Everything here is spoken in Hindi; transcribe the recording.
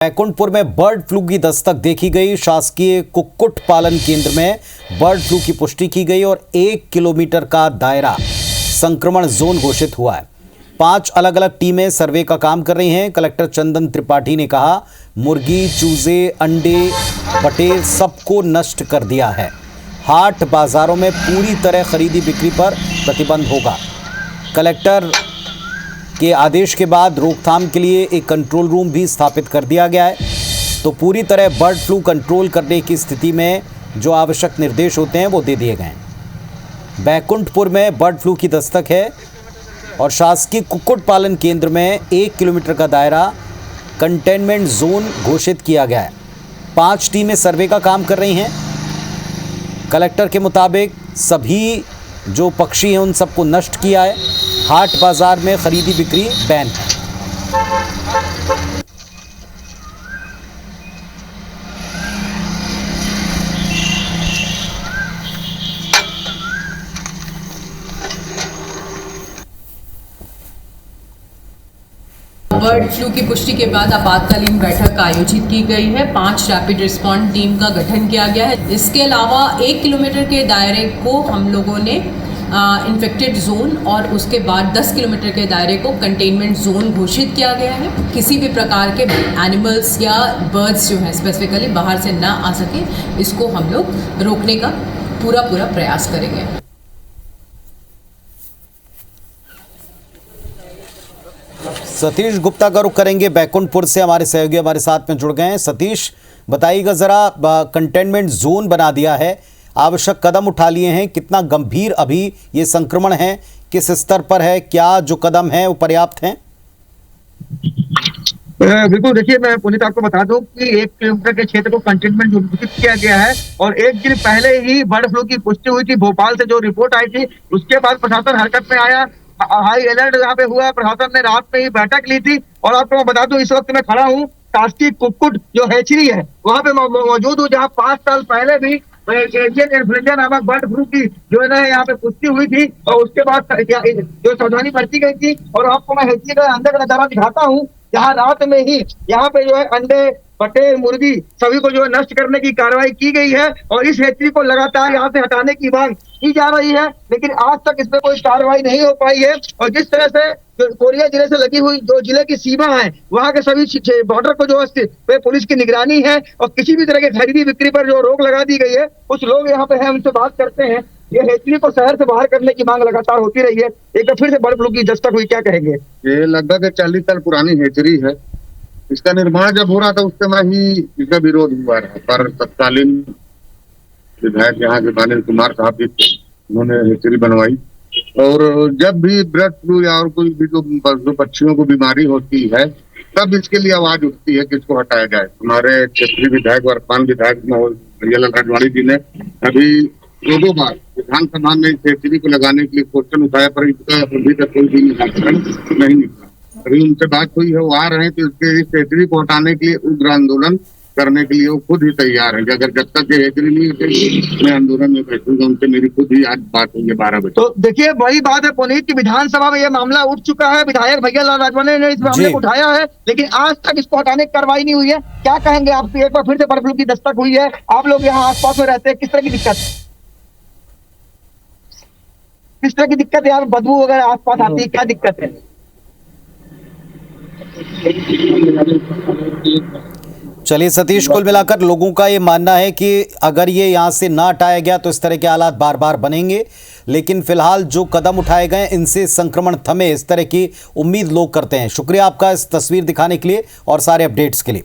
बैकुंठपुर में बर्ड फ्लू की दस्तक देखी गई। शासकीय कुक्कुट पालन केंद्र में बर्ड फ्लू की पुष्टि की गई और 1 किलोमीटर का दायरा संक्रमण जोन घोषित हुआ है। 5 अलग अलग टीमें सर्वे का काम कर रही हैं। कलेक्टर चंदन त्रिपाठी ने कहा, मुर्गी, चूजे, अंडे, बटेर सबको नष्ट कर दिया है। हाट बाजारों में पूरी तरह खरीदी बिक्री पर प्रतिबंध होगा। कलेक्टर के आदेश के बाद रोकथाम के लिए एक कंट्रोल रूम भी स्थापित कर दिया गया है। तो पूरी तरह बर्ड फ्लू कंट्रोल करने की स्थिति में जो आवश्यक निर्देश होते हैं वो दे दिए गए हैं। बैकुंठपुर में बर्ड फ्लू की दस्तक है और शासकीय कुक्कुट पालन केंद्र में 1 किलोमीटर का दायरा कंटेनमेंट जोन घोषित किया गया है। 5 टीमें सर्वे का काम कर रही हैं। कलेक्टर के मुताबिक सभी जो पक्षी हैं उन सबको नष्ट किया है। हाट बाजार में खरीदी बिक्री बैन है। बर्ड फ्लू की पुष्टि के बाद आपातकालीन बैठक आयोजित की गई है। 5 रैपिड रिस्पॉन्स टीम का गठन किया गया है। इसके अलावा 1 किलोमीटर के दायरे को हम लोगों ने इन्फेक्टेड जोन और उसके बाद 10 किलोमीटर के दायरे को कंटेनमेंट जोन घोषित किया गया है। किसी भी प्रकार के एनिमल्स या बर्ड्स जो हैं स्पेसिफिकली बाहर से ना आ सके, इसको हम लोग रोकने का पूरा प्रयास करेंगे। सतीश गुप्ता का रुख करेंगे। बैकुंठपुर से हमारे सहयोगी हमारे साथ में जुड़ गए हैं। सतीश, बताइएगा जरा, कंटेनमेंट जोन बना दिया है, आवश्यक कदम उठा लिए हैं, कितना गंभीर अभी ये संक्रमण है, किस स्तर पर है, क्या जो कदम है वो पर्याप्त हैं? बिल्कुल, देखिए मैं पुनीत आपको बता दूं कि 1 किलोमीटर के क्षेत्र को कंटेनमेंट घोषित किया गया है और 1 दिन पहले ही बर्ड फ्लू की पुष्टि हुई थी। भोपाल से जो रिपोर्ट आई थी उसके बाद प्रशासन हरकत में आया। हाई अलर्ट यहाँ पे हुआ। प्रशासन ने रात में ही बैठक ली थी और आपको मैं बता दूं, इस वक्त मैं खड़ा हूँ शासकीय कुक्कुट जो हैचरी है वहाँ पे मौजूद हूँ, जहाँ 5 साल पहले भी एशियन इन्फ्लुएंजा नामक बर्ड फ्लू की जो है ना यहाँ पे पुष्टि हुई थी और उसके बाद जो सावधानी बरती गई थी। और आपको मैं हैचरी का अंदर का नजारा दिखाता हूँ, जहाँ रात में ही यहाँ पे जो है अंडे, बटेर, मुर्गी सभी को जो है नष्ट करने की कार्रवाई की गई है और इस हैचरी को लगातार यहाँ से हटाने की मांग की जा रही है, लेकिन आज तक इस पर कोई कार्रवाई नहीं हो पाई है। और जिस तरह से कोरिया जिले से लगी हुई जो जिले की सीमा है वहाँ के सभी बॉर्डर को जो है पुलिस की निगरानी है और किसी भी तरह की खरीदी बिक्री पर जो रोक लगा दी गई है। कुछ लोग यहाँ पे हैं, उनसे बात करते हैं। ये हैचरी को शहर से बाहर करने की मांग लगातार होती रही है, एक बार फिर से बर्ड फ्लू की दस्तक हुई, क्या कहेंगे? ये लगभग 40 साल पुरानी हैचरी है। इसका निर्माण जब हो रहा था उस समय ही इसका विरोध हुआ रहा, पर तत्कालीन विधायक यहाँ के अनिल कुमार साहब भी थे, उन्होंने हैचरी बनवाई। और जब भी बर्ड फ्लू या और कोई भी जो पक्षियों को बीमारी होती है तब इसके लिए आवाज उठती है कि इसको हटाया जाए। हमारे क्षेत्रीय विधायक, वर्तमान विधायक भैयालाल रजवाड़ी जी ने अभी 2 बार विधानसभा में इस हैचरी को लगाने के लिए क्वेश्चन उठाया, पर इसका अभी तक कोई भी निराकरण नहीं निकला। अभी उनसे बात हुई है, वो आ रहे हैं तो इस हैचरी को हटाने के लिए उग्र आंदोलन करने के लिए वो खुद ही तैयार है। अगर जब तक ये हैचरी नहीं हटेगी मैं आंदोलन में बैठूंगा। उनसे मेरी खुद ही आज बात हुई है 12 बजे। तो देखिए वही बात है पुनीत की विधानसभा में ये मामला उठ चुका है। विधायक भैयालाल रजवाड़ी ने इस मामले को उठाया है, लेकिन आज तक इसको हटाने की कार्रवाई नहीं हुई है। क्या कहेंगे आप? एक बार फिर से बर्ड फ्लू की दस्तक हुई है, आप लोग यहाँ आसपास में रहते हैं, किस तरह की दिक्कत है? यहाँ बदबू वगैरह आसपास आती है, क्या दिक्कत है? चलिए सतीश, कुल मिलाकर लोगों का ये मानना है कि अगर ये यहाँ से ना हटाया गया तो इस तरह के हालात बार बार बनेंगे, लेकिन फिलहाल जो कदम उठाए गए इनसे संक्रमण थमे, इस तरह की उम्मीद लोग करते हैं। शुक्रिया आपका इस तस्वीर दिखाने के लिए और सारे अपडेट्स के लिए।